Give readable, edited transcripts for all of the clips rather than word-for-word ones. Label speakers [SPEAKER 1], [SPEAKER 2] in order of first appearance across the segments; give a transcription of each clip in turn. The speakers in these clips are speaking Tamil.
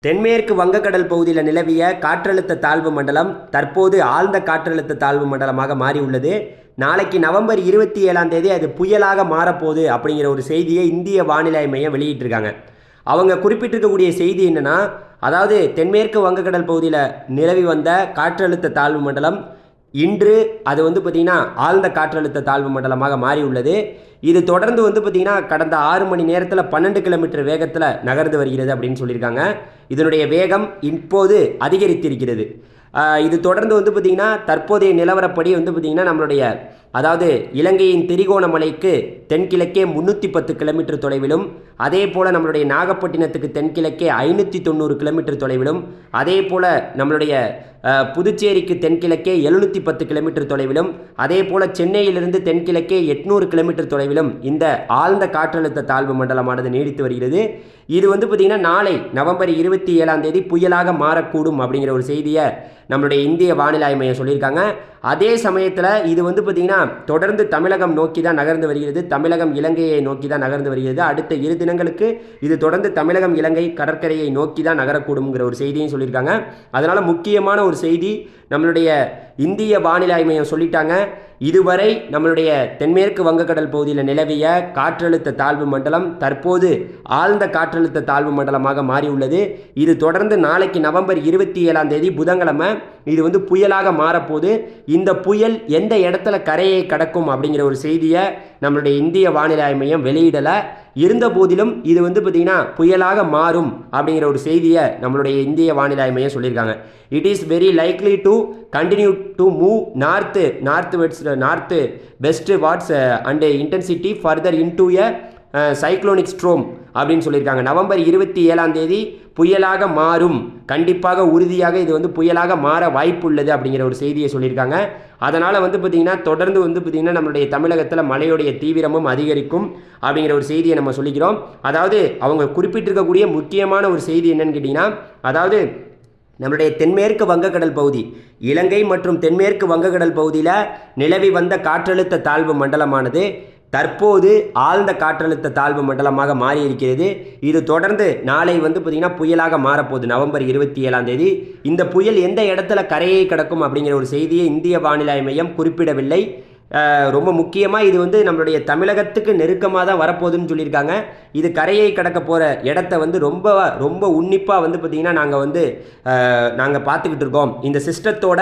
[SPEAKER 1] தென்மேற்கு வங்கக்கடல் பகுதியில் நிலவிய காற்றழுத்த தாழ்வு மண்டலம் தற்போது ஆழ்ந்த காற்றழுத்த தாழ்வு மண்டலமாக மாறியுள்ளது. நாளைக்கு நவம்பர் 27ஆம் தேதி அது புயலாக மாறப்போகுது அப்படிங்கிற ஒரு செய்தியை இந்திய வானிலை மையம் வெளியிட்டிருக்காங்க. அவங்க குறிப்பிட்டிருக்கக்கூடிய செய்தி என்னென்னா, அதாவது தென்மேற்கு வங்கக்கடல் பகுதியில் நிலவி வந்த காற்றழுத்த தாழ்வு மண்டலம் இன்று அது பார்த்திங்கன்னா ஆழ்ந்த காற்றழுத்த தாழ்வு மண்டலமாக மாறியுள்ளது. இது தொடர்ந்து பார்த்திங்கன்னா கடந்த 6 மணி நேரத்தில் 12 கிலோமீட்டர் வேகத்தில் நகர்ந்து வருகிறது அப்படின்னு சொல்லியிருக்காங்க. இதனுடைய வேகம் இப்போது அதிகரித்திருக்கிறது. இது தொடர்ந்து பார்த்திங்கன்னா தற்போதைய நிலவரப்படி பார்த்திங்கன்னா நம்மளுடைய அதாவது இலங்கையின் திரிகோணமலைக்கு தென்கிழக்கே 310 கிலோமீட்டர் தொலைவிலும், அதே போல் நம்மளுடைய நாகப்பட்டினத்துக்கு தென்கிழக்கே 590 கிலோமீட்டர் தொலைவிலும், அதே போல் நம்மளுடைய புதுச்சேரிக்கு தென்கிழக்கே 710 கிலோமீட்டர் தொலைவிலும், அதே போல் சென்னையிலிருந்து தென்கிழக்கே 800 கிலோமீட்டர் தொலைவிலும் இந்த ஆழ்ந்த காற்றழுத்த தாழ்வு மண்டலமானது நீடித்து வருகிறது. இது பார்த்திங்கன்னா நாளை நவம்பர் 27ஆம் தேதி புயலாக மாறக்கூடும் அப்படிங்கிற ஒரு செய்தியை நம்மளுடைய இந்திய வானிலை மையம் சொல்லியிருக்காங்க. அதே சமயத்தில் இது பார்த்திங்கன்னா தொடர்ந்து தமிழகம் நோக்கி தான் நகர்ந்து வருகிறது. தமிழகம் இலங்கையை நோக்கி தான் நகர்ந்து வருகிறது. அடுத்த 2 தினங்களுக்கு இது தொடர்ந்து தமிழகம் இலங்கை கடற்கரையை நோக்கி தான் நகரக்கூடும்ங்கிற ஒரு செய்தியும் சொல்லியிருக்காங்க. அதனால் முக்கியமான ஒரு செய்தி நம்மளுடைய இந்திய வானிலை மையம் சொல்லிட்டாங்க. இதுவரை நம்மளுடைய தென்மேற்கு வங்கக்கடல் பகுதியில் நிலவிய காற்றழுத்த தாழ்வு மண்டலம் தற்போது ஆழ்ந்த காற்றழுத்த தாழ்வு மண்டலமாக மாறியுள்ளது. இது தொடர்ந்து நாளைக்கு நவம்பர் 27ஆம் தேதி புதன்கிழமை இது புயலாக மாறப்போகுது. இந்த புயல் எந்த இடத்துல கரையை கடக்கும் அப்படிங்கிற ஒரு செய்தியை நம்மளுடைய இந்திய வானிலை மையம் வெளியிடலை. இருந்த போதிலும் இது பார்த்திங்கன்னா புயலாக மாறும் அப்படிங்கிற ஒரு செய்தியை நம்மளுடைய இந்திய வானிலை மையம் சொல்லியிருக்காங்க. It is very likely to continue to move north westwards and intensify further into a cyclonic storm அப்படின்னு சொல்லியிருக்காங்க. நவம்பர் 27ஆம் தேதி புயலாக மாறும், கண்டிப்பாக உறுதியாக இது புயலாக மாற வாய்ப்பு உள்ளது அப்படிங்கிற ஒரு செய்தியை சொல்லியிருக்காங்க. அதனால் பார்த்திங்கன்னா தொடர்ந்து பார்த்திங்கன்னா நம்மளுடைய தமிழகத்தில் மழையுடைய தீவிரமும் அதிகரிக்கும் அப்படிங்கிற ஒரு செய்தியை நம்ம சொல்லிக்கிறோம். அதாவது அவங்க குறிப்பிட்டிருக்கக்கூடிய முக்கியமான ஒரு செய்தி என்னன்னு கேட்டிங்கன்னா, அதாவது நம்மளுடைய தென்மேற்கு வங்கக்கடல் பகுதி இலங்கை மற்றும் தென்மேற்கு வங்கக்கடல் பகுதியில் நிலவி வந்த காற்றழுத்த தாழ்வு மண்டலமானது தற்போது ஆழ்ந்த காற்றழுத்த தாழ்வு மண்டலமாக மாறி இருக்கிறது. இது தொடர்ந்து நாளை பார்த்திங்கன்னா புயலாக மாறப்போகுது நவம்பர் 27ஆம் தேதி. இந்த புயல் எந்த இடத்துல கரையை கடக்கும் அப்படிங்கிற ஒரு செய்தியை இந்திய வானிலை மையம் குறிப்பிடவில்லை. ரொம்ப முக்கியமாக இது நம்மளுடைய தமிழகத்துக்கு நெருக்கமாக தான் வரப்போகுதுன்னு சொல்லியிருக்காங்க. இது கரையை கடக்க போகிற இடத்த ரொம்ப உன்னிப்பாக பார்த்திங்கன்னா நாங்கள் பார்த்துக்கிட்டு இருக்கோம். இந்த சிஸ்டத்தோட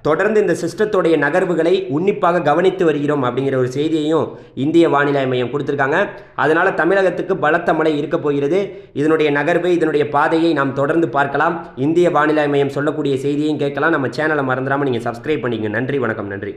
[SPEAKER 1] தொடர்ந்து இந்த சிஸ்டத்தோடைய நகர்வுகளை உன்னிப்பாக கவனித்து வருகிறோம் அப்படிங்கிற ஒரு செய்தியையும் இந்திய வானிலை மையம் கொடுத்துருக்காங்க. அதனால் தமிழகத்துக்கு பலத்த மழை இருக்க போகிறது. இதனுடைய நகர்வு, இதனுடைய பாதையை நாம் தொடர்ந்து பார்க்கலாம். இந்திய வானிலை மையம் சொல்லக்கூடிய செய்தியையும் கேட்கலாம். நம்ம சேனலை மறந்துடாமல் நீங்கள் சப்ஸ்கிரைப் பண்ணிங்க. நன்றி, வணக்கம். நன்றி.